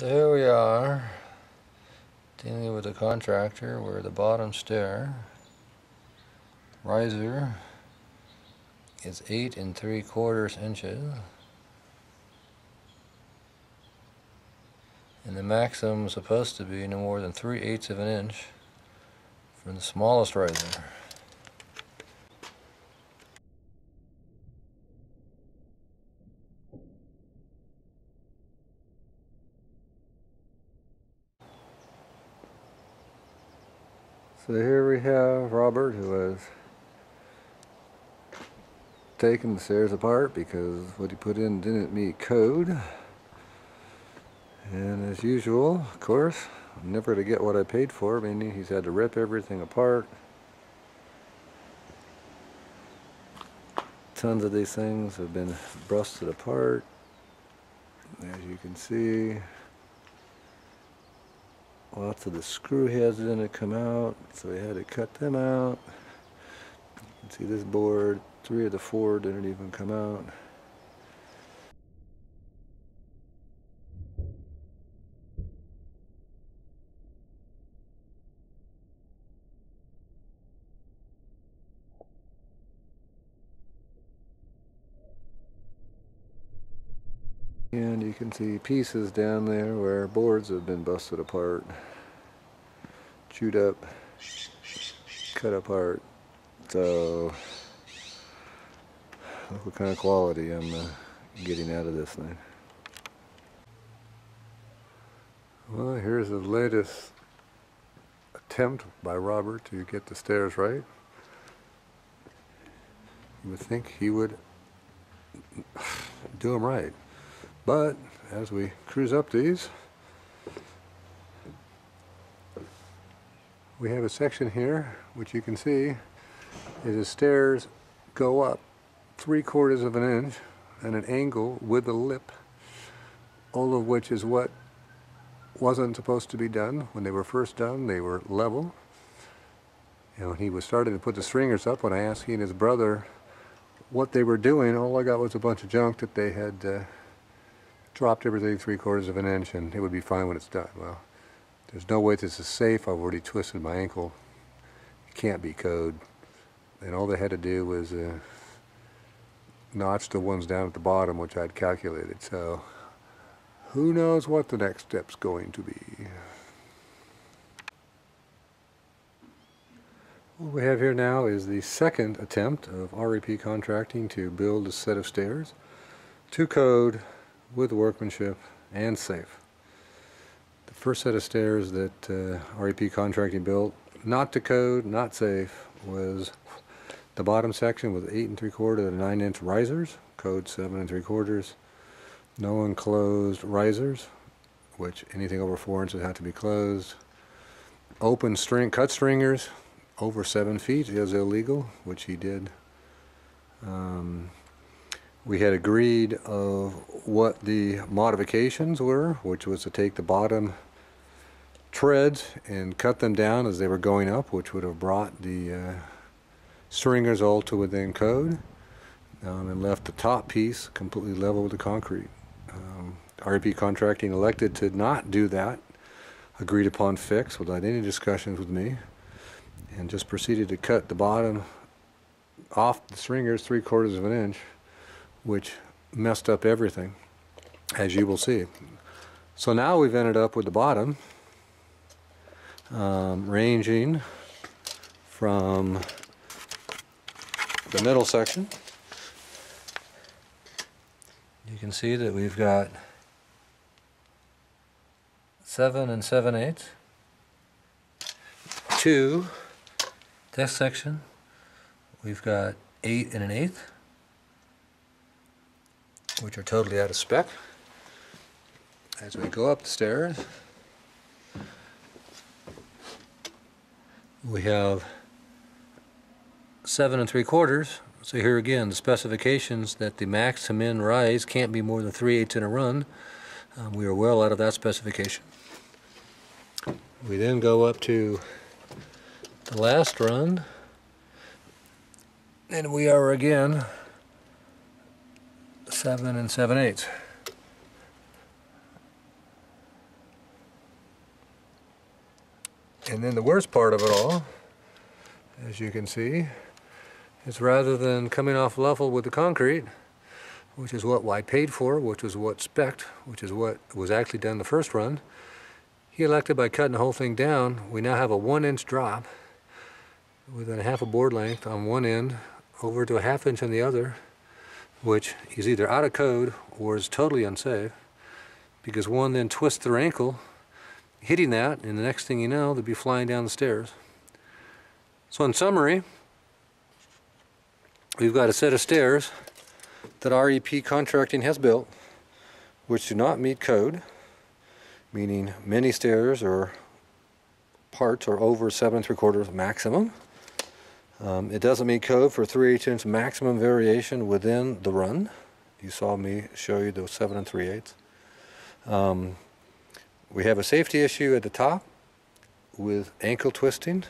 So here we are, dealing with a contractor where the bottom stair riser is 8 3/4 inches, and the maximum is supposed to be no more than 3/8 of an inch for the smallest riser. So here we have Robert, who has taken the stairs apart because what he put in didn't meet code. And as usual, of course, I'm never to get what I paid for, meaning he's had to rip everything apart. Tons of these things have been busted apart, as you can see. Lots of the screw heads didn't come out, so we had to cut them out. You can see this board, 3 of the 4 didn't even come out. And you can see pieces down there where boards have been busted apart, chewed up, cut apart. So look what kind of quality I'm getting out of this thing. Well, here's the latest attempt by Robert to get the stairs right. You would think he would do them right. But as we cruise up these, we have a section here which you can see is the stairs go up 3/4 of an inch at an angle with a lip, all of which is what wasn't supposed to be done. When they were first done, they were level. And when he was starting to put the stringers up, when I asked he and his brother what they were doing, all I got was a bunch of junk that they had dropped everything 3/4 of an inch and it would be fine when it's done. Well, there's no way this is safe. I've already twisted my ankle. It can't be code. And all they had to do was notch the ones down at the bottom, which I'd calculated. So who knows what the next step's going to be. What we have here now is the second attempt of REP Contracting to build a set of stairs to code, with workmanship, and safe. The first set of stairs that REP Contracting built, not to code, not safe, was the bottom section with 8 3/4 to 9 inch risers, code 7 3/4. No enclosed risers, which anything over 4 inches had to be closed. Open string, cut stringers over 7 feet is illegal, which he did. We had agreed of what the modifications were, which was to take the bottom treads and cut them down as they were going up, which would have brought the stringers all to within code, and left the top piece completely level with the concrete. REP Contracting elected to not do that agreed upon fix without any discussions with me, and just proceeded to cut the bottom off the stringers 3/4 of an inch, which messed up everything, as you will see. So now we've ended up with the bottom ranging from the middle section. You can see that we've got 7 7/8 to this section. We've got 8 1/8, which are totally out of spec. As we go up the stairs, we have 7 3/4. So here again, the specifications that the max to min rise can't be more than 3/8 in a run. We are well out of that specification. We then go up to the last run, and we are again 7 7/8. And then the worst part of it all, as you can see, is rather than coming off level with the concrete, which is what I paid for, which was what spec'd, which is what was actually done the first run, he elected by cutting the whole thing down. We now have a 1-inch drop within a half a board length on one end over to a 1/2 inch on the other, which is either out of code or is totally unsafe, because one then twists their ankle hitting that, and the next thing you know, they'll be flying down the stairs. So in summary, we've got a set of stairs that REP Contracting has built which do not meet code, meaning many stairs or parts are over 7 3/4 maximum. It doesn't meet code for 3/8 inch maximum variation within the run. You saw me show you those 7 3/8. We have a safety issue at the top with ankle twisting,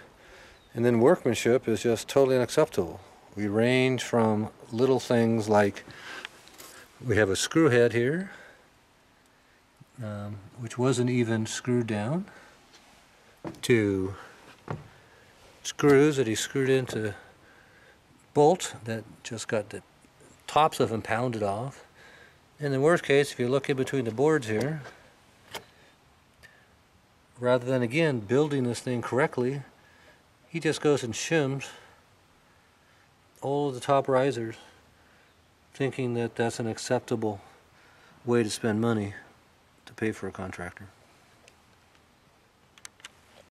and then workmanship is just totally unacceptable. We range from little things like we have a screw head here, which wasn't even screwed down, to screws that he screwed into bolt that just got the tops of them pounded off. In the worst case, if you look in between the boards here, rather than again building this thing correctly, he just goes and shims all of the top risers, thinking that that's an acceptable way to spend money to pay for a contractor.